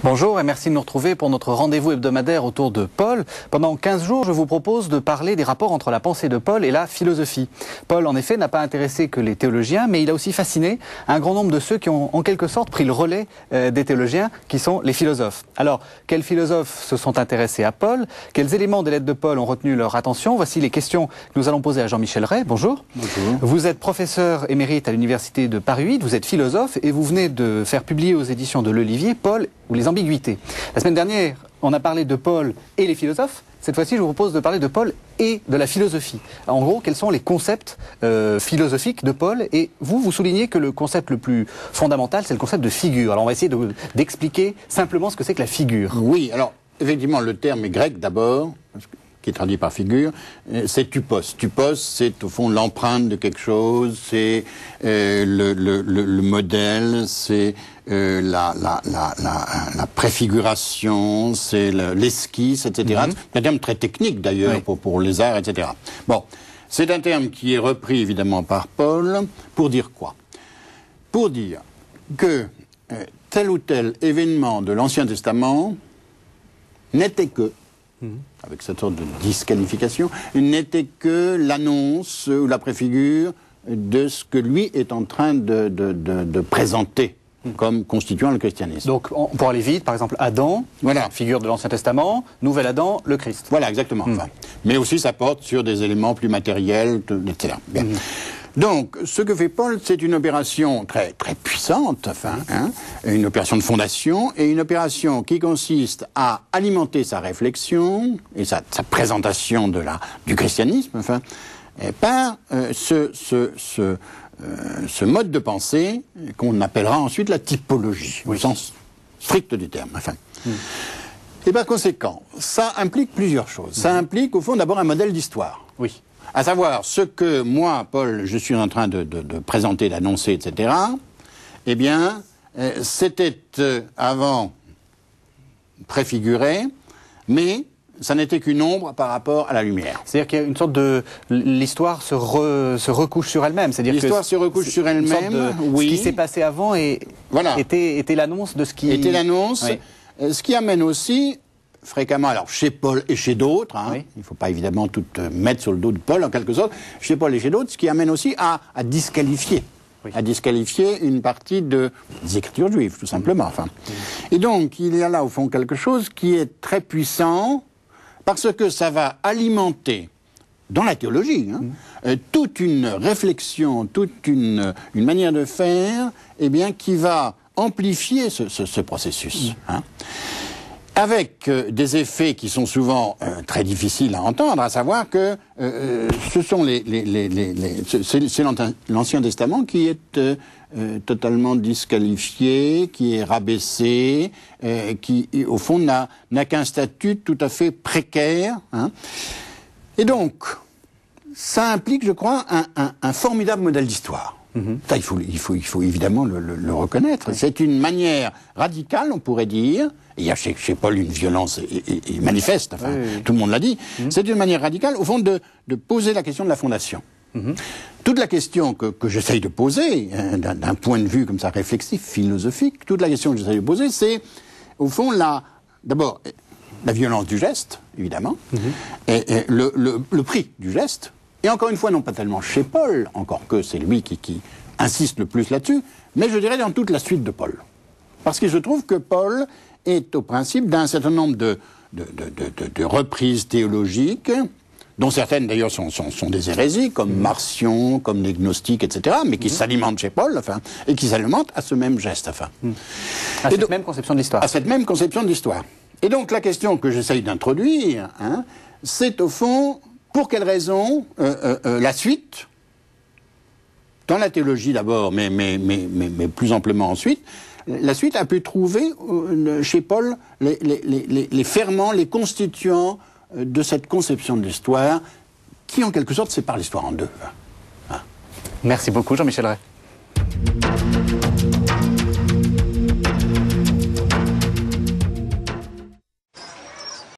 Bonjour et merci de nous retrouver pour notre rendez-vous hebdomadaire autour de Paul. Pendant 15 jours, je vous propose de parler des rapports entre la pensée de Paul et la philosophie. Paul, en effet, n'a pas intéressé que les théologiens, mais il a aussi fasciné un grand nombre de ceux qui ont en quelque sorte pris le relais des théologiens, qui sont les philosophes. Alors, quels philosophes se sont intéressés à Paul? Quels éléments des lettres de Paul ont retenu leur attention? Voici les questions que nous allons poser à Jean-Michel Ray. Bonjour. Bonjour. Vous êtes professeur émérite à l'université de Paris 8, vous êtes philosophe et vous venez de faire publier aux éditions de l'Olivier Paul ou les ambiguïtés. La semaine dernière, on a parlé de Paul et les philosophes. Cette fois-ci, je vous propose de parler de Paul et de la philosophie. En gros, quels sont les concepts philosophiques de Paul? Et vous soulignez que le concept le plus fondamental, c'est le concept de figure. Alors, on va essayer d'expliquer simplement ce que c'est que la figure. Oui, alors, effectivement, le terme est grec d'abord, qui est traduit par figure, c'est tupos. Tupos, c'est au fond l'empreinte de quelque chose, c'est le modèle, c'est la préfiguration, c'est l'esquisse, etc. C'est un terme très technique d'ailleurs pour les arts, etc. Bon, c'est un terme qui est repris évidemment par Paul pour dire quoi? Pour dire que tel ou tel événement de l'Ancien Testament n'était que, avec cette sorte de disqualification, n'était que l'annonce ou la préfigure de ce que lui est en train de présenter comme constituant le christianisme. Donc, pour aller vite, par exemple, Adam, voilà, figure de l'Ancien Testament, Nouvel Adam, le Christ. Voilà, exactement. Enfin, mais aussi, ça porte sur des éléments plus matériels, etc. Bien. Donc, ce que fait Paul, c'est une opération très, très puissante, enfin, une opération de fondation, et une opération qui consiste à alimenter sa réflexion et sa présentation du christianisme, enfin, par ce mode de pensée qu'on appellera ensuite la typologie, au sens strict du terme. Enfin. Et par conséquent, ça implique plusieurs choses. Ça implique, au fond, d'abord un modèle d'histoire. Oui. À savoir, ce que moi, Paul, je suis en train de présenter, d'annoncer, etc., eh bien, c'était avant préfiguré, mais ça n'était qu'une ombre par rapport à la lumière. C'est-à-dire qu'il y a une sorte de... L'histoire se recouche sur elle-même. L'histoire se recouche sur elle-même, oui. Ce qui s'est passé avant était l'annonce de ce qui... Était l'annonce, ce qui amène aussi... fréquemment, alors chez Paul et chez d'autres, il ne faut pas évidemment tout mettre sur le dos de Paul en quelque sorte, chez Paul et chez d'autres, ce qui amène aussi à disqualifier, une partie des écritures juives, tout simplement. Enfin. Et donc, il y a là au fond quelque chose qui est très puissant, parce que ça va alimenter, dans la théologie, toute une réflexion, toute une manière de faire, qui va amplifier ce processus. Avec des effets qui sont souvent très difficiles à entendre, à savoir que ce sont c'est l'Ancien Testament qui est totalement disqualifié, qui est rabaissé, qui au fond n'a qu'un statut tout à fait précaire. Et donc, ça implique, je crois, un formidable modèle d'histoire. Ça, il faut évidemment le reconnaître. C'est une manière radicale, on pourrait dire. Il y a chez Paul une violence manifeste, enfin, tout le monde l'a dit. C'est une manière radicale, au fond, de poser la question de la fondation. Toute la question que j'essaye de poser, d'un point de vue comme ça réflexif, philosophique, toute la question que j'essaye de poser, c'est, au fond, d'abord, la violence du geste, évidemment, et le prix du geste. Et encore une fois, non pas tellement chez Paul, encore que c'est lui qui insiste le plus là-dessus, mais je dirais dans toute la suite de Paul. Parce qu'il se trouve que Paul est au principe d'un certain nombre de reprises théologiques, dont certaines d'ailleurs sont des hérésies, comme Marcion, comme les gnostiques, etc., mais qui s'alimentent chez Paul, enfin, et qui s'alimentent à ce même geste. Enfin. À cette même conception de l'histoire. À cette même conception de l'histoire. Et donc la question que j'essaye d'introduire, c'est au fond... Pour quelle raison la suite, dans la théologie d'abord, mais plus amplement ensuite, la suite a pu trouver chez Paul les ferments, les constituants de cette conception de l'histoire qui, en quelque sorte, sépare l'histoire en deux. Merci beaucoup, Jean-Michel Ray.